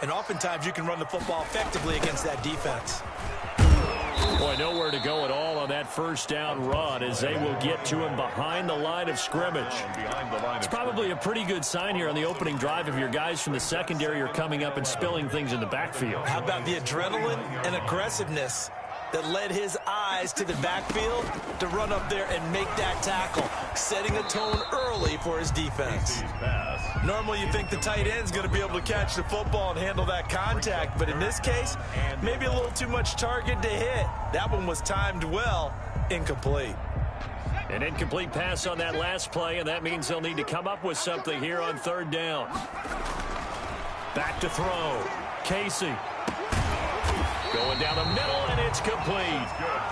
And oftentimes you can run the football effectively against that defense. Boy, nowhere to go at all on that first down run as they will get to him behind the line of scrimmage. It's probably a pretty good sign here on the opening drive if your guys from the secondary are coming up and spilling things in the backfield. How about the adrenaline and aggressiveness that led his eyes to the backfield to run up there and make that tackle, setting a tone early for his defense. Normally you think the tight end's going to be able to catch the football and handle that contact, but in this case, maybe a little too much target to hit. That one was timed well, incomplete. An incomplete pass on that last play, and that means they'll need to come up with something here on third down. Back to throw. Casey. Going down the middle, and it's complete.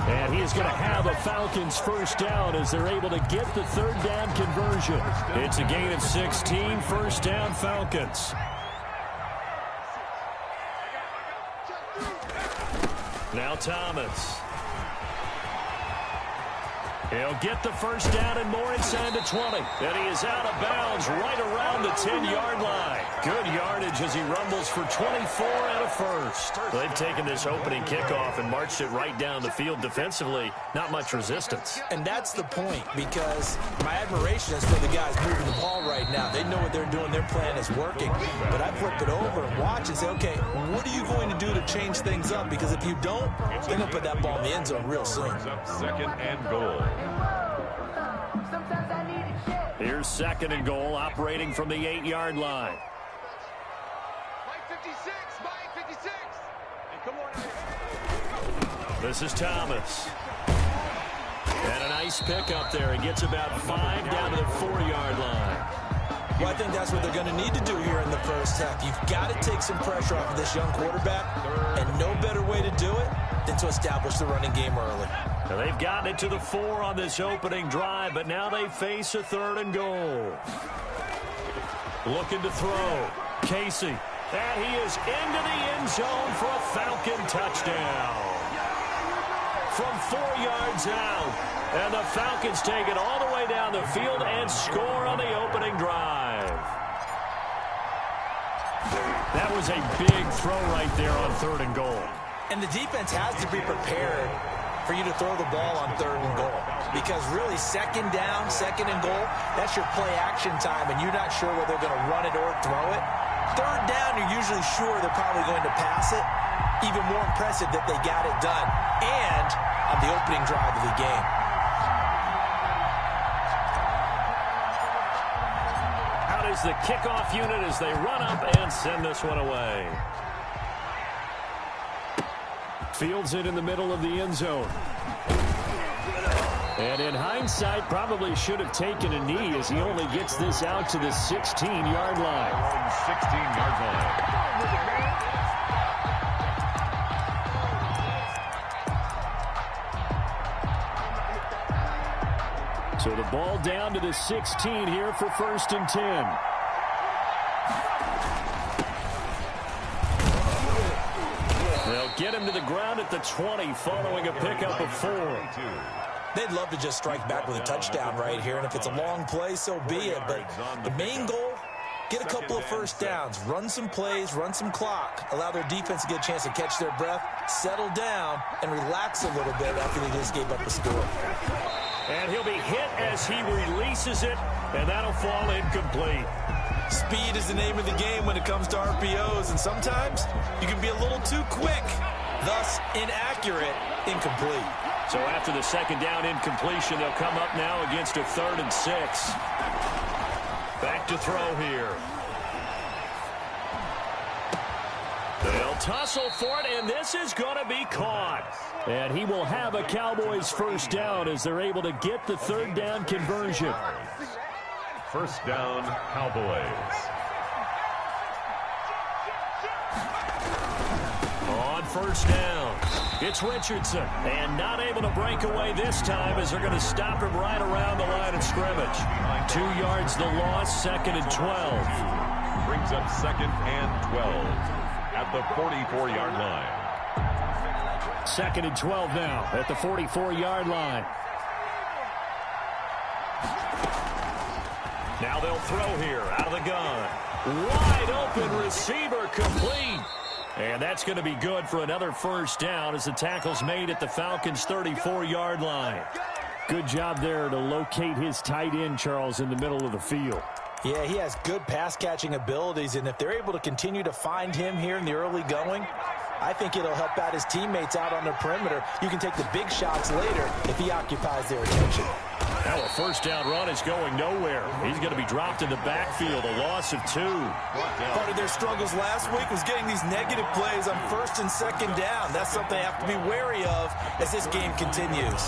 And he is going to have a Falcons first down as they're able to get the third down conversion. It's a gain of 16, first down Falcons. Now Thomas. He'll get the first down and more inside the 20. And he is out of bounds right around the 10-yard line. Good yardage as he rumbles for 24 and a first. They've taken this opening kickoff and marched it right down the field defensively. Not much resistance. And that's the point, because my admiration is for the guys moving the ball right now. They know what they're doing. Their plan is working. But I flip it over and watch and say, okay, what are you going to do to change things up? Because if you don't, they're going to put that ball in the end zone real soon. Second and goal. Here's second and goal, operating from the 8-yard line. This is Thomas. And a nice pickup there. He gets about 5 down to the 4-yard line. Well, I think that's what they're going to need to do here in the first half. You've got to take some pressure off of this young quarterback, and no better way to do it than to establish the running game early. Now they've gotten it to the 4 on this opening drive, but now they face a third and goal. Looking to throw. Casey. And he is into the end zone for a Falcon touchdown. From 4 yards out. And the Falcons take it all the way down the field and score on the opening drive. That was a big throw right there on third and goal. And the defense has to be prepared for you to throw the ball on third and goal. Because really, second down, second and goal, that's your play action time, and you're not sure whether they're going to run it or throw it. Third down, you're usually sure they're probably going to pass it. Even more impressive that they got it done, and on the opening drive of the game. Out is the kickoff unit as they run up and send this one away. Fields it in the middle of the end zone. And in hindsight, probably should have taken a knee as he only gets this out to the 16-yard line. 16-yard line. So the ball down to the 16 here for first and 10. They'll get him to the ground at the 20 following a pickup of 4. They'd love to just strike back with a touchdown right here, and if it's a long play, so be it. But the main goal, get a couple of first downs, run some plays, run some clock, allow their defense to get a chance to catch their breath, settle down, and relax a little bit after they just gave up a score. And he'll be hit as he releases it, and that'll fall incomplete. Speed is the name of the game when it comes to RPOs, and sometimes you can be a little too quick, thus inaccurate, incomplete. So after the second down incompletion, they'll come up now against a 3rd and 6. Back to throw here. They'll tussle for it, and this is going to be caught. And he will have a Cowboys first down as they're able to get the third down conversion. First down, Cowboys. On first down, it's Richardson. And not able to break away this time as they're going to stop him right around the line of scrimmage. 2 yards the loss, 2nd and 12. Brings up 2nd and 12 at the 44-yard line. 2nd and 12 now at the 44-yard line. Now they'll throw here out of the gun. Wide open receiver, complete. And that's going to be good for another first down as the tackle's made at the Falcons' 34-yard line. Good job there to locate his tight end, Charles, in the middle of the field. Yeah, he has good pass-catching abilities, and if they're able to continue to find him here in the early going, I think it'll help out his teammates out on the perimeter. You can take the big shots later if he occupies their attention. Now a first down run is going nowhere. He's going to be dropped in the backfield, a loss of 2. Part of their struggles last week was getting these negative plays on first and second down. That's something they have to be wary of as this game continues.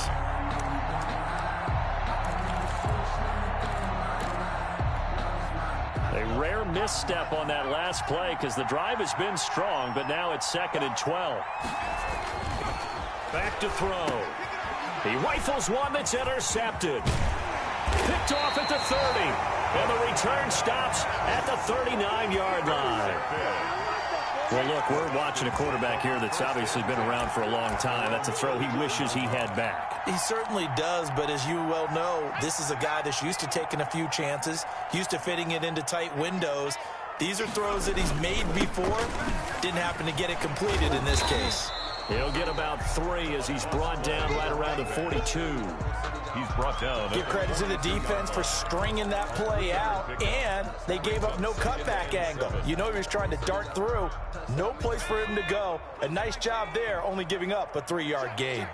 A rare misstep on that last play because the drive has been strong, but now it's 2nd and 12. Back to throw. He rifles one that's intercepted. Picked off at the 30. And the return stops at the 39-yard line. Well, look, we're watching a quarterback here that's obviously been around for a long time. That's a throw he wishes he had back. He certainly does, but as you well know, this is a guy that's used to taking a few chances, used to fitting it into tight windows. These are throws that he's made before. Didn't happen to get it completed in this case. He'll get about 3 as he's brought down right around the 42. He's brought down. Give credit to the defense for stringing that play out, and they gave up no cutback angle. You know he was trying to dart through. No place for him to go. A nice job there, only giving up a 3-yard gain.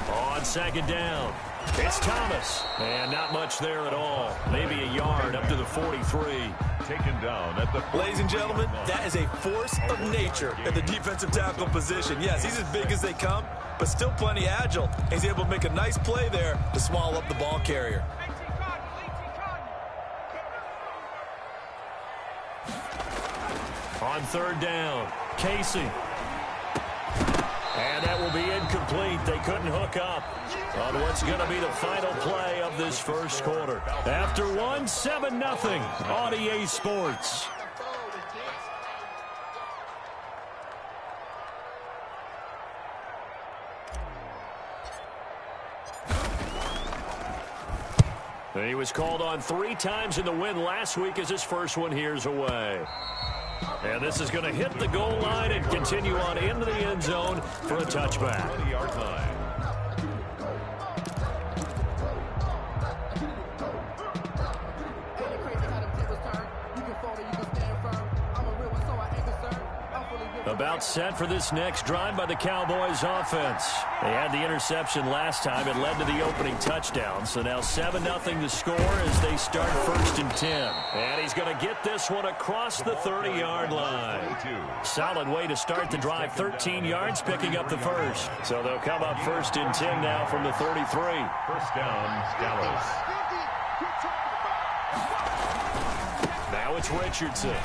On 2nd down, it's Thomas. And not much there at all. Maybe a yard up to the 43. Taken down at the... Ladies and gentlemen, that is a force of nature at the defensive tackle position. Yes, he's as big as they come, but still plenty agile. He's able to make a nice play there to swallow up the ball carrier. On 3rd down, Casey. And that will be incomplete. They couldn't hook up on what's going to be the final play of this first quarter. After one, 7-0 on EA Sports. He was called on 3 times in the win last week as his first one here's away. And this is going to hit the goal line and continue on into the end zone for a touchback. 20-yard line. About set for this next drive by the Cowboys offense. They had the interception last time. It led to the opening touchdown. So now 7-0 the score as they start 1st and 10. And he's going to get this one across the 30-yard line. Solid way to start the drive. 13 yards, picking up the first. So they'll come up 1st and 10 now from the 33. First down, Dallas. Now it's Richardson.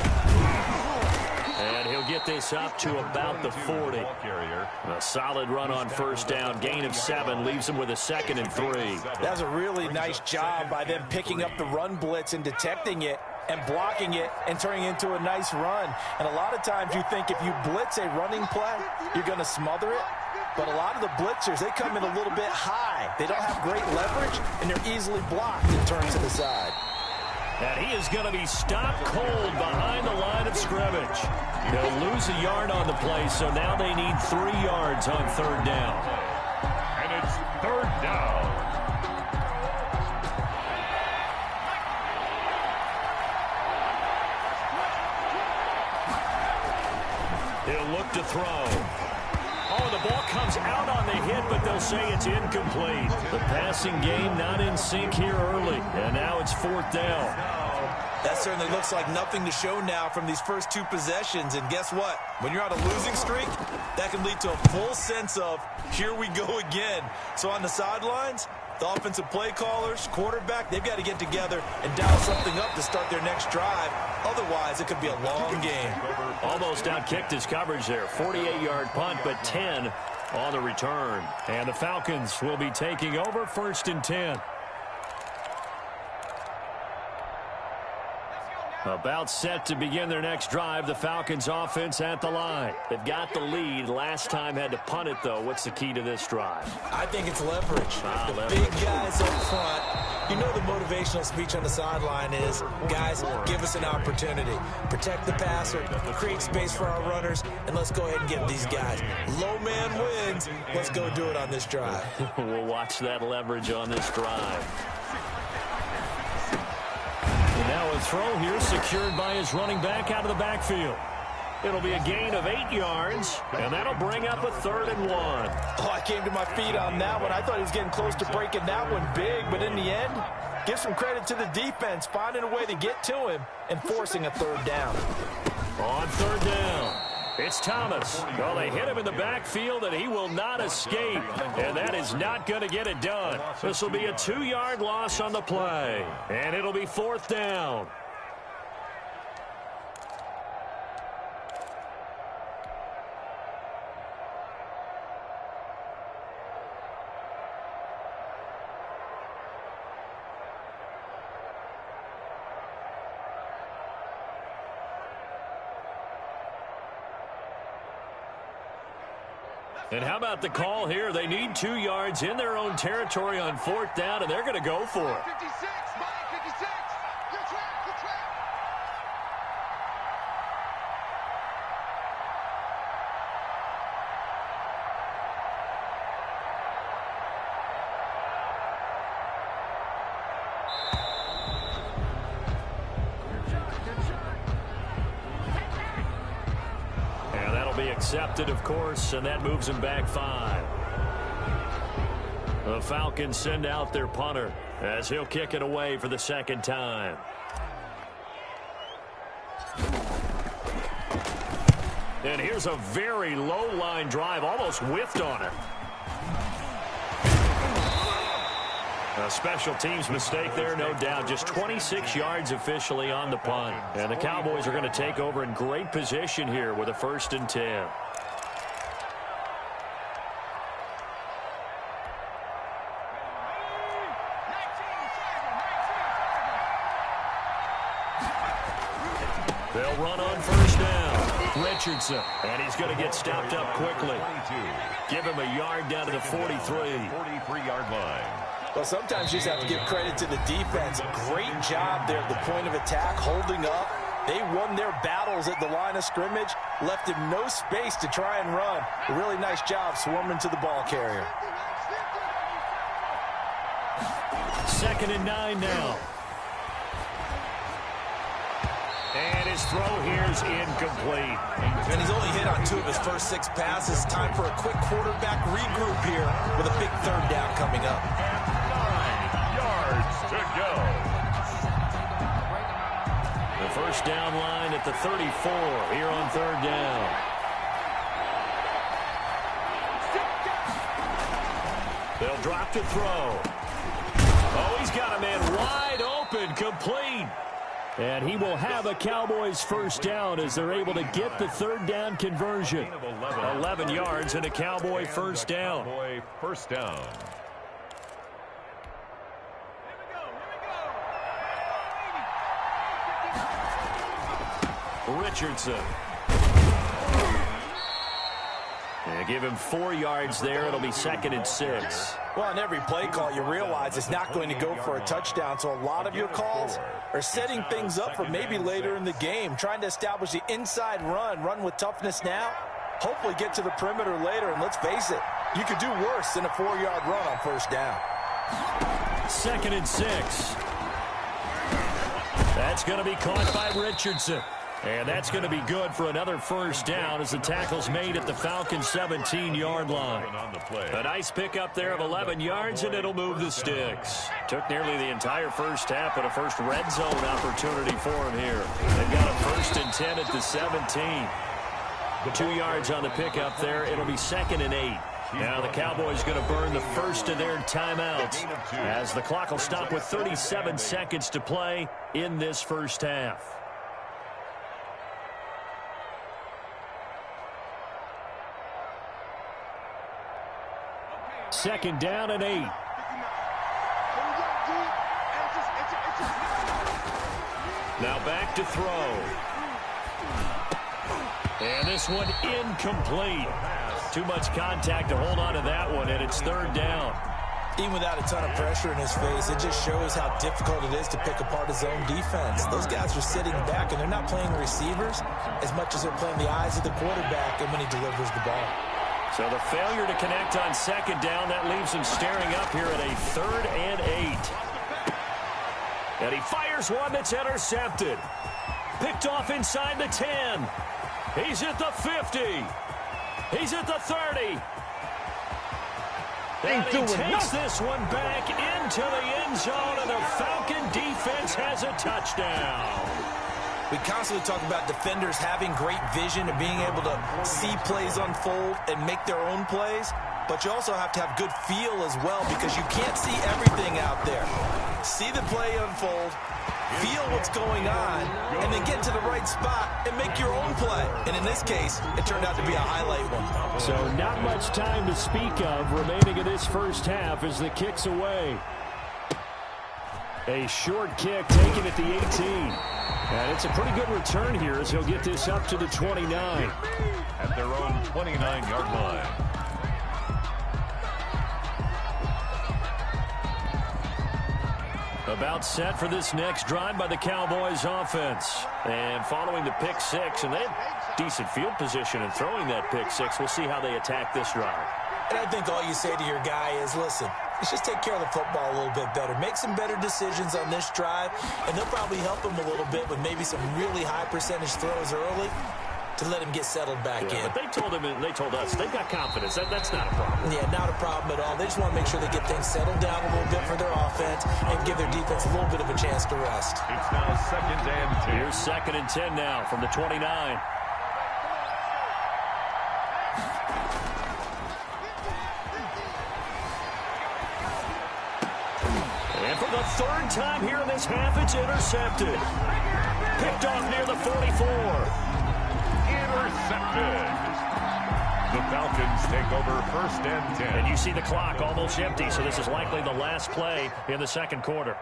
And he'll get this up to about the 40. A solid run on first down. Gain of 7 leaves him with a 2nd and 3. That was a really nice job by them picking up the run blitz and detecting it and blocking it and turning it into a nice run. And a lot of times you think if you blitz a running play, you're going to smother it. But a lot of the blitzers, they come in a little bit high. They don't have great leverage, and they're easily blocked and turned to the side. And he is going to be stopped cold behind the line of scrimmage. They'll lose a yard on the play, so now they need 3 yards on 3rd down. And it's 3rd down. He'll look to throw. Oh, the ball comes out on the hit, but they'll say it's incomplete. The passing game not in sync here early, and now it's 4th down. That certainly looks like nothing to show now from these first 2 possessions. And guess what? When you're on a losing streak, that can lead to a full sense of, here we go again. So on the sidelines, the offensive play callers, quarterback, they've got to get together and dial something up to start their next drive. Otherwise, it could be a long game. Almost outkicked his coverage there. 48-yard punt, but 10 on the return. And the Falcons will be taking over 1st and 10. About set to begin their next drive. The Falcons offense at the line. They've got the lead. Last time had to punt it, though. What's the key to this drive? I think it's leverage. Leverage. Big guys up front You know the motivational speech on the sideline is, guys, give us an opportunity. Protect the passer, create space for our runners, and let's go ahead and get these guys. Low man wins. Let's go do it on this drive. We'll watch that leverage on this drive. And now a throw here secured by his running back out of the backfield. It'll be a gain of 8 yards, and that'll bring up a 3rd and 1. Oh, I came to my feet on that one. I thought he was getting close to breaking that one big, but in the end, give some credit to the defense, finding a way to get to him and forcing a 3rd down. On 3rd down, it's Thomas. Well, they hit him in the backfield, and he will not escape, and that is not going to get it done. This will be a 2-yard loss on the play, and it'll be 4th down. And how about the call here? They need 2 yards in their own territory on 4th down, and they're going to go for it. 56, Mike, 56. Good track, good track. Accepted, of course, and that moves him back 5. The Falcons send out their punter as he'll kick it away for the 2nd time. And here's a very low line drive, almost whiffed on it. A special teams mistake there, no doubt. Just 26 yards officially on the punt. And the Cowboys are going to take over in great position here with a 1st and 10. They'll run on 1st down. Richardson, and he's going to get stopped up quickly. Give him a yard down to the 43. 43-yard line. Well, sometimes you just have to give credit to the defense. Great job there at the point of attack, holding up. They won their battles at the line of scrimmage, left him no space to try and run. A really nice job swarming to the ball carrier. 2nd and 9 now. And his throw here is incomplete. And he's only hit on 2 of his first 6 passes. Time for a quick quarterback regroup here with a big 3rd down coming up. 9 yards to go. The 1st down line at the 34 here on 3rd down. They'll drop to throw. Oh, he's got a man wide open, complete. And he will have a Cowboys 1st down as they're able to get the 3rd down conversion. 11 yards and a Cowboy 1st down. Cowboy 1st down. Richardson. And give him 4 yards there. It'll be 2nd and 6. Well, on every play call, you realize it's not going to go for a touchdown. So a lot of your calls are setting things up for maybe later in the game, trying to establish the inside run with toughness now, hopefully get to the perimeter later. And let's face it, you could do worse than a 4-yard run on 1st down. 2nd and 6. That's going to be caught by Richardson. And that's going to be good for another 1st down as the tackle's made at the Falcons' 17-yard line. A nice pickup there of 11 yards, and it'll move the sticks. Took nearly the entire 1st half, but a first red zone opportunity for him here. They've got a 1st and 10 at the 17. 2 yards on the pickup there. It'll be 2nd and 8. Now the Cowboys going to burn the first of their timeouts as the clock will stop with 37 seconds to play in this 1st half. Second down and 8. Now back to throw. And this one incomplete. Too much contact to hold on to that one, and it's 3rd down. Even without a ton of pressure in his face, it just shows how difficult it is to pick apart his own defense. Those guys are sitting back, and they're not playing receivers as much as they're playing the eyes of the quarterback and when he delivers the ball. So the failure to connect on second down, that leaves him staring up here at a 3rd and 8. And he fires one that's intercepted. Picked off inside the 10. He's at the 50. He's at the 30. And he takes this one back into the end zone, and the Falcon defense has a touchdown. We constantly talk about defenders having great vision and being able to see plays unfold and make their own plays, but you also have to have good feel as well because you can't see everything out there. See the play unfold, feel what's going on, and then get to the right spot and make your own play. And in this case, it turned out to be a highlight one. So not much time to speak of remaining in this first half as the kick's away. A short kick taken at the 18. And it's a pretty good return here as he'll get this up to the 29. At their own 29-yard line. About set for this next drive by the Cowboys offense. And following the pick six, and they have decent field position in throwing that pick six. We'll see how they attack this drive. And I think all you say to your guy is, listen, let's just take care of the football a little bit better. Make some better decisions on this drive, and they'll probably help him a little bit with maybe some really high percentage throws early to let him get settled back in. But they told him, and they told us, they've got confidence. That's not a problem. Yeah, not a problem at all. They just want to make sure they get things settled down a little bit for their offense and give their defense a little bit of a chance to rest. It's now 2nd and 10. Here's 2nd and 10 now from the 29. And for the 3rd time here in this half, it's intercepted. Picked off near the 44. Intercepted. The Falcons take over 1st and 10. And you see the clock almost empty, so this is likely the last play in the 2nd quarter.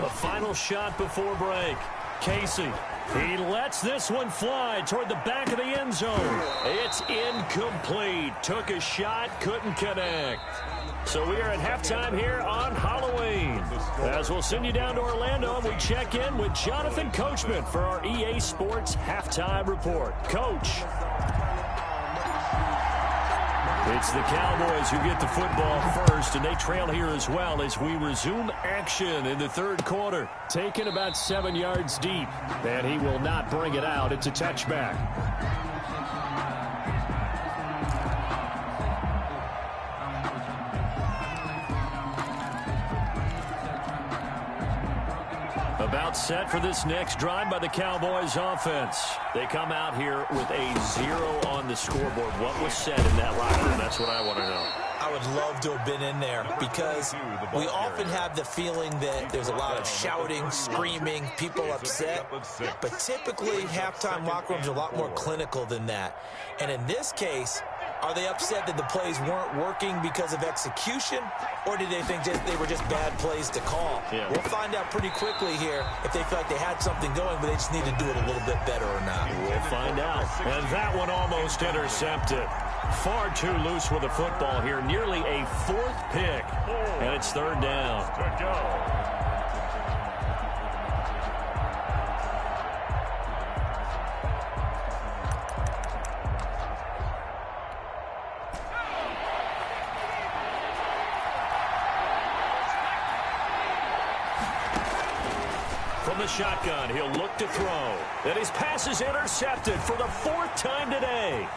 A final shot before break. Casey, he lets this one fly toward the back of the end zone. It's incomplete. Took a shot, couldn't connect. So we are at halftime here on Halloween. As we'll send you down to Orlando, and we check in with Jonathan Coachman for our EA Sports Halftime Report. Coach. It's the Cowboys who get the football first, and they trail here as well as we resume action in the 3rd quarter. Taken about 7 yards deep, and he will not bring it out. It's a touchback. About set for this next drive by the Cowboys offense. They come out here with a 0 on the scoreboard. What was said in that locker room? That's what I want to know. I would love to have been in there because we often have the feeling that there's a lot of shouting, screaming, people upset. But typically, halftime locker rooms are a lot more clinical than that. And in this case, are they upset that the plays weren't working because of execution, or did they think they were just bad plays to call? Yeah. We'll find out pretty quickly here if they feel like they had something going, but they just need to do it a little bit better or not. We'll find out. And that one almost intercepted. Far too loose with the football here. Nearly a 4th pick. And it's 3rd down. To go. From the shotgun, he'll look to throw. And his pass is intercepted for the 4th time today.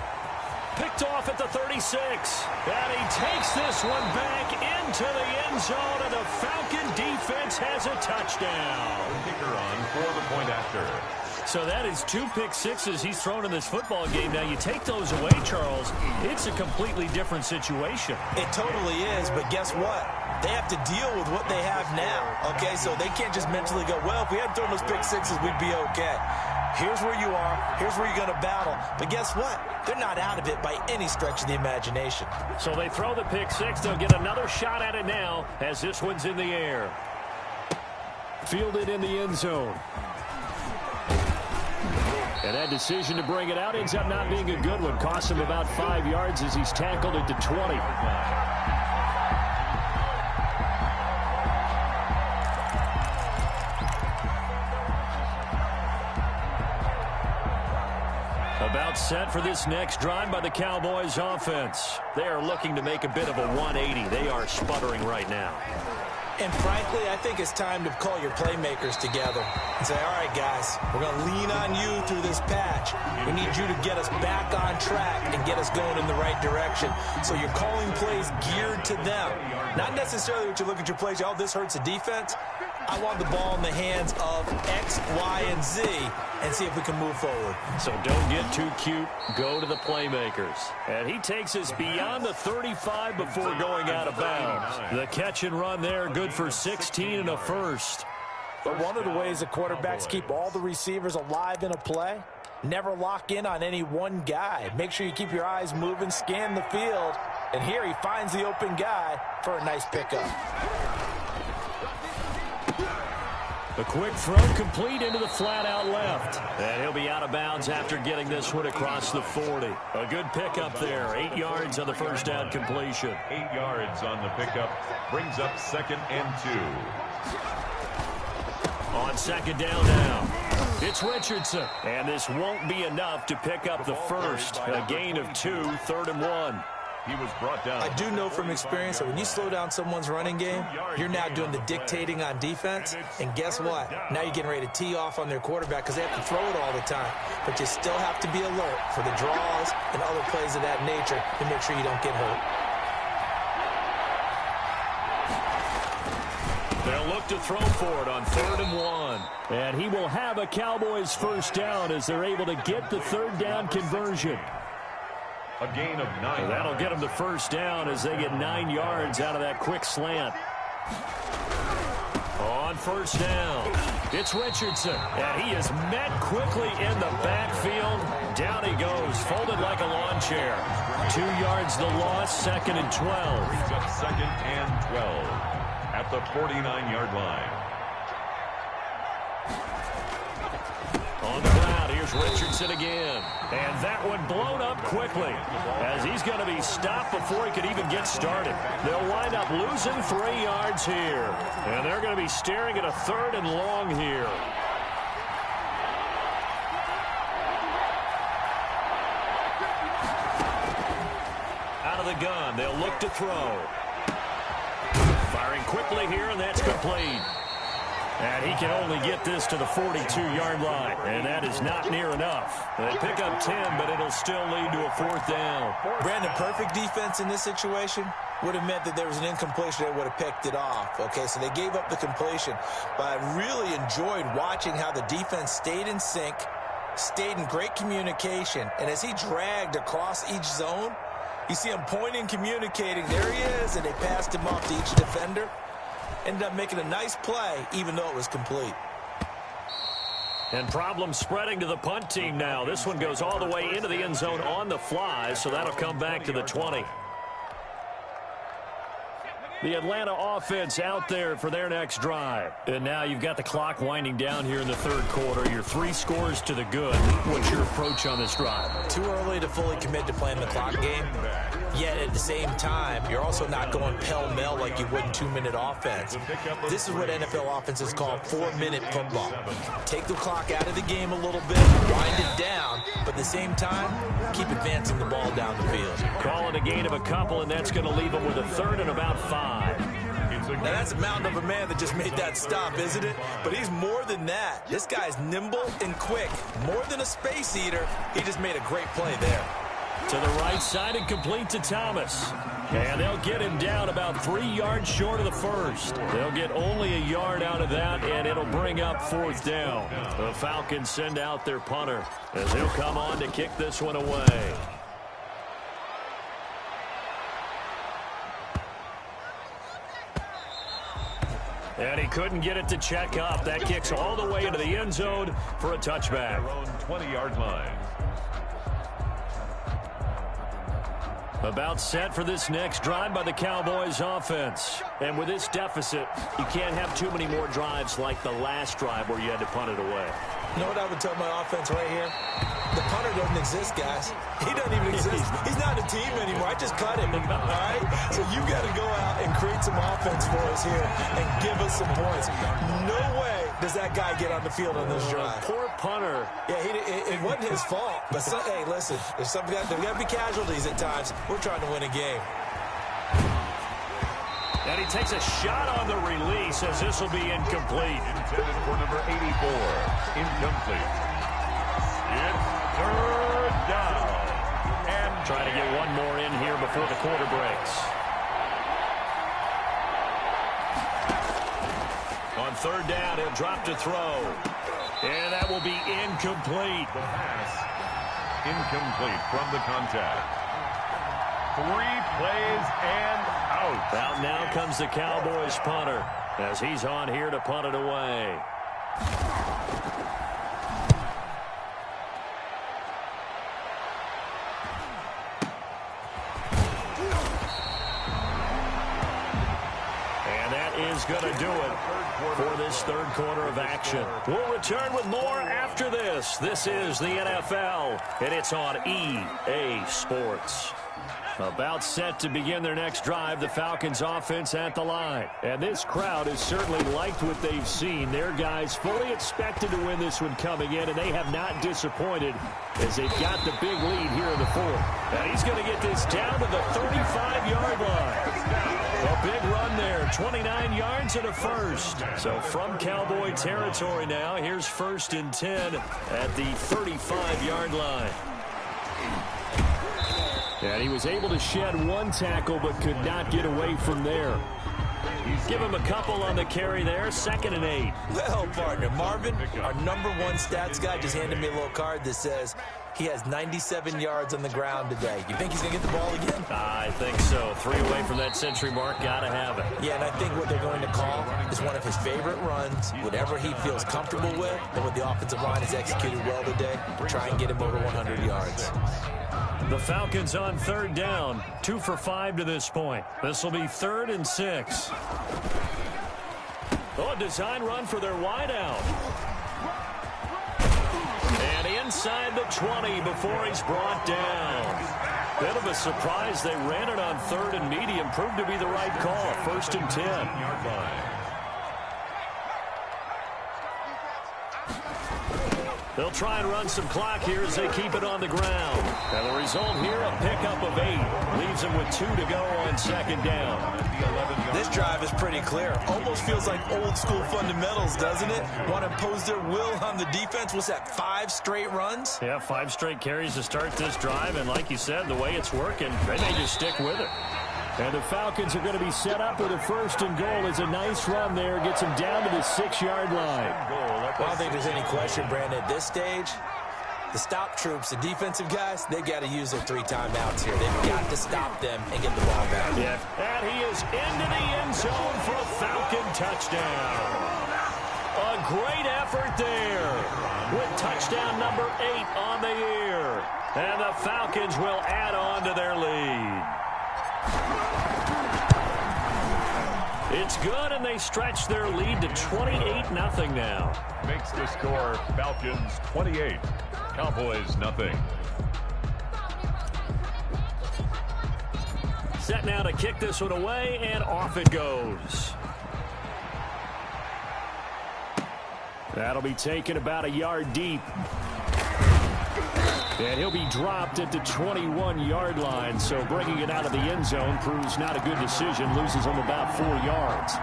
Picked off at the 36. And he takes this one back into the end zone, and the Falcon defense has a touchdown. Kicker on for the point after. So that is 2 pick sixes he's thrown in this football game. Now, you take those away, Charles, it's a completely different situation. It totally is, but guess what? They have to deal with what they have now, okay? So they can't just mentally go, well, if we hadn't thrown those pick sixes, we'd be okay. Here's where you are. Here's where you're going to battle. But guess what? They're not out of it by any stretch of the imagination. So they throw the pick six. They'll get another shot at it now as this one's in the air. Fielded in the end zone. And that decision to bring it out ends up not being a good one. Costs him about 5 yards as he's tackled it to 20. About set for this next drive by the Cowboys offense. They are looking to make a bit of a 180. They are sputtering right now. And frankly, I think it's time to call your playmakers together and say, all right, guys, we're going to lean on you through this patch. We need you to get us back on track and get us going in the right direction. So you're calling plays geared to them. Not necessarily what you look at your plays, oh, this hurts the defense. I want the ball in the hands of X, Y, and Z and see if we can move forward. So don't get too cute. Go to the playmakers. And he takes us beyond the 35 before going out of bounds. The catch and run there, good for 16 and a first. But one of the ways the quarterbacks keep all the receivers alive in a play, never lock in on any one guy. Make sure you keep your eyes moving, scan the field. And here he finds the open guy for a nice pickup. A quick throw complete into the flat out left. And he'll be out of bounds after getting this one across the 40. A good pickup there. 8 yards on the first down completion. 8 yards on the pickup. Brings up 2nd and 2. On 2nd down now. It's Richardson. And this won't be enough to pick up the first. A gain of 2, 3rd and 1. He was brought down. I do know from experience that when you slow down someone's running game, you're now doing the dictating on defense. And guess what? Now you're getting ready to tee off on their quarterback because they have to throw it all the time. But you still have to be alert for the draws and other plays of that nature to make sure you don't get hurt. They'll look to throw for it on 3rd and 1. And he will have a Cowboys first down as they're able to get the 3rd down conversion. A gain of 9. That'll get them the first down as they get 9 yards out of that quick slant. On 1st down, it's Richardson. And he is met quickly in the backfield. Down he goes, folded like a lawn chair. 2 yards the loss, 2nd and 12. Brings up 2nd and 12 at the 49-yard line. On the ground, here's Richardson again. And that one blown up quickly as he's going to be stopped before he could even get started. They'll wind up losing 3 yards here. And they're going to be staring at a 3rd and long here. Out of the gun, they'll look to throw. Firing quickly here, and that's complete. And he can only get this to the 42-yard line. And that is not near enough. They pick up 10, but it'll still lead to a 4th down. Brandon, perfect defense in this situation would have meant that there was an incompletion. They would have picked it off. Okay, so they gave up the completion. But I really enjoyed watching how the defense stayed in sync, stayed in great communication. And as he dragged across each zone, you see him pointing, communicating. There he is, and they passed him off to each defender. Ended up making a nice play, even though it was complete. And problems spreading to the punt team now. This one goes all the way into the end zone on the fly, so that'll come back to the 20. The Atlanta offense out there for their next drive. And now you've got the clock winding down here in the 3rd quarter. You're 3 scores to the good. What's your approach on this drive? Too early to fully commit to playing the clock game. Yet at the same time, you're also not going pell-mell like you would in 2-minute offense. This is what NFL offenses call 4-minute football. Take the clock out of the game a little bit, wind it down, but at the same time, keep advancing the ball down the field. Call it a gain of a couple, and that's going to leave them with a 3rd and about 5. Now that's a mountain of a man that just made that stop, isn't it? But he's more than that. This guy's nimble and quick. More than a space eater, he just made a great play there. To the right side and complete to Thomas. And they'll get him down about 3 yards short of the first. They'll get only a yard out of that, and it'll bring up 4th down. The Falcons send out their punter as he'll come on to kick this one away. And he couldn't get it to check up. That kicks all the way into the end zone for a touchback. Their own 20-yard line. About set for this next drive by the Cowboys offense. And with this deficit, you can't have too many more drives like the last drive where you had to punt it away. You know what I would tell my offense right here? The punter doesn't exist, guys. He doesn't even exist. He's not a team anymore. I just cut him, all right? So you got to go out and create some offense for us here and give us some points. No way does that guy get on the field on this drive. Poor punter. Yeah, it wasn't his fault. But, hey, listen, there's got to be casualties at times. We're trying to win a game. And he takes a shot on the release as this will be incomplete. Intended for number 84. Incomplete. It's third down. And trying to get one more in here before the quarter breaks. On third down, he'll drop to throw. And that will be incomplete. the pass. Incomplete from the contact. 3 plays and out. Out now comes the Cowboys punter as he's on here to punt it away. And that is going to do it for this third quarter of action. We'll return with more after this. This is the NFL, and it's on EA Sports. About set to begin their next drive, the Falcons offense at the line. And this crowd has certainly liked what they've seen. Their guys fully expected to win this one coming in, and they have not disappointed as they've got the big lead here in the fourth. And he's going to get this down to the 35-yard line. A big run there, 29 yards and a first. So from Cowboy territory now, here's 1st and 10 at the 35-yard line. And he was able to shed one tackle but could not get away from there. Give him a couple on the carry there, 2nd and 8. Well, partner, Marvin, our #1 stats guy, just handed me a little card that says he has 97 yards on the ground today. You think he's going to get the ball again? I think so. 3 away from that century mark. Got to have it. Yeah, and I think what they're going to call is one of his favorite runs, whatever he feels comfortable with, and what the offensive line has executed well today, to try and get him over 100 yards. The Falcons on 3rd down, 2 for 5 to this point. This will be 3rd and 6. Oh, a design run for their wideout. And inside the 20 before he's brought down. Bit of a surprise. They ran it on 3rd and medium. Proved to be the right call. 1st and 10. They'll try and run some clock here as they keep it on the ground. And the result here, a pickup of 8. Leaves them with 2 to go on 2nd down. This drive is pretty clear. Almost feels like old school fundamentals, doesn't it? Want to impose their will on the defense. What's that, 5 straight runs? Yeah, 5 straight carries to start this drive. And like you said, the way it's working, they may just stick with it. And the Falcons are going to be set up with a 1st and goal. It's a nice run there. Gets them down to the 6-yard line. I don't think there's any question, Brandon, at this stage, the stop troops, the defensive guys, they got to use their 3 timeouts here. They've got to stop them and get the ball back. Yeah, and he is into the end zone for a Falcon touchdown. A great effort there with touchdown number 8 on the year. And the Falcons will add on to their lead. It's good, and they stretch their lead to 28-0 now. Makes the score Falcons 28, Cowboys nothing. Set now to kick this one away, and off it goes. That'll be taken about a yard deep. And he'll be dropped at the 21-yard line, so bringing it out of the end zone proves not a good decision. Loses him about 4 yards.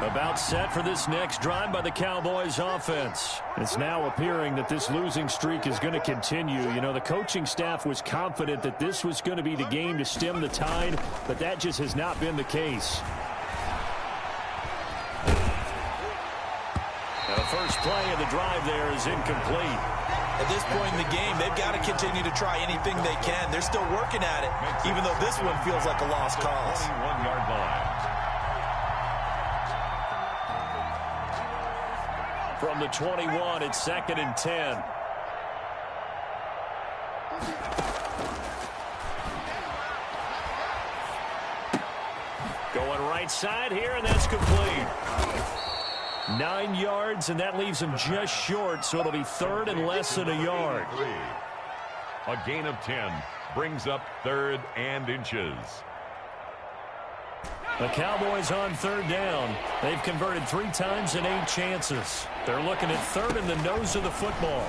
About set for this next drive by the Cowboys offense. It's now appearing that this losing streak is going to continue. You know, the coaching staff was confident that this was going to be the game to stem the tide, but that just has not been the case. The first play of the drive there is incomplete. At this point in the game, they've got to continue to try anything they can. They're still working at it, even though this one feels like a lost cause. 21-yard line. From the 21, it's 2nd and 10. right side here, and that's complete. 9 yards, and that leaves him just short, so it'll be third and less than a yard. A gain of 10 brings up 3rd and inches. The Cowboys on 3rd down. They've converted 3 times in 8 chances. They're looking at 3rd in the nose of the football.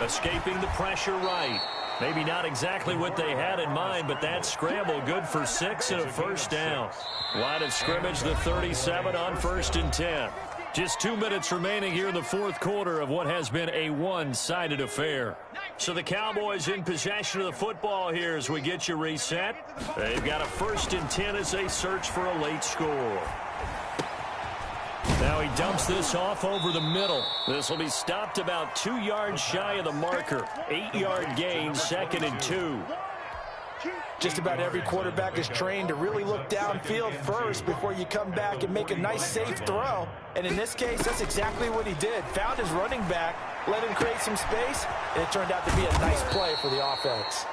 Escaping the pressure right. Maybe not exactly what they had in mind, but that scramble good for 6 and a first down. Line of scrimmage, the 37 on 1st and 10. Just 2 minutes remaining here in the 4th quarter of what has been a one-sided affair. So the Cowboys in possession of the football here as we get you reset. They've got a 1st and 10 as they search for a late score. Now he dumps this off over the middle. This will be stopped about 2 yards shy of the marker. 8-yard gain, 2nd and 2. Just about every quarterback is trained to really look downfield first before you come back and make a nice, safe throw. And in this case, that's exactly what he did. Found his running back, let him create some space, and it turned out to be a nice play for the offense.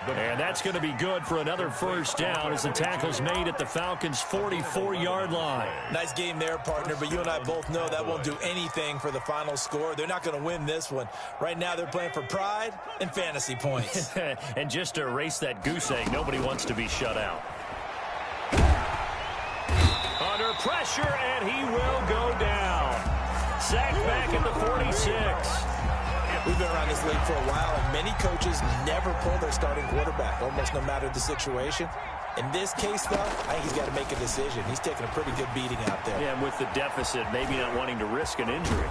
And that's going to be good for another first down as the tackle's made at the Falcons' 44-yard line. Nice game there, partner, but you and I both know that won't do anything for the final score. They're not going to win this one. Right now, they're playing for pride and fantasy points. And just to erase that goose egg, nobody wants to be shut out. Under pressure, and he will go down. Sacked back at the 46. We've been around this league for a while, and many coaches never pull their starting quarterback, almost no matter the situation. In this case, though, I think he's got to make a decision. He's taking a pretty good beating out there. Yeah, and with the deficit, maybe not wanting to risk an injury.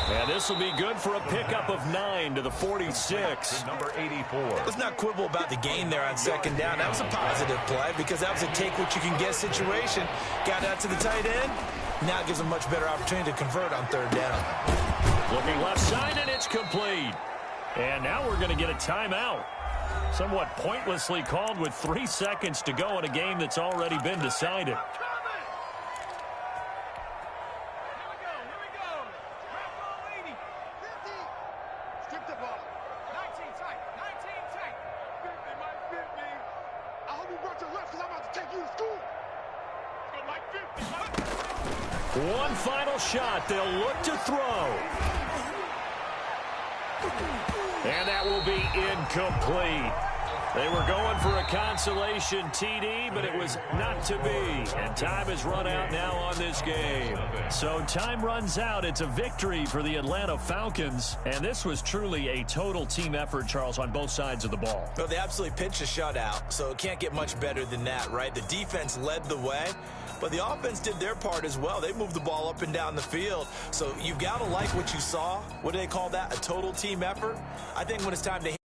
And this will be good for a pickup of 9 to the 46. Number 84. Let's not quibble about the gain there on 2nd down. That was a positive play because that was a take-what-you-can-get situation. Got out to the tight end. Now it gives a much better opportunity to convert on 3rd down. Looking left side, and it's complete. And now we're going to get a timeout. Somewhat pointlessly called with 3 seconds to go in a game that's already been decided. Strip the ball. 19 tight. 19 tight. 50 might fit me. I hope you brought your left because I'm about to take you to school. It might 50. One final shot. They'll look to throw. And that will be incomplete. They were going for a consolation TD, but it was not to be. And time has run out now on this game. So time runs out. It's a victory for the Atlanta Falcons. And this was truly a total team effort, Charles, on both sides of the ball. Well, they absolutely pitched a shutout, so it can't get much better than that, right? The defense led the way, but the offense did their part as well. They moved the ball up and down the field. So you've got to like what you saw. What do they call that? A total team effort? I think when it's time to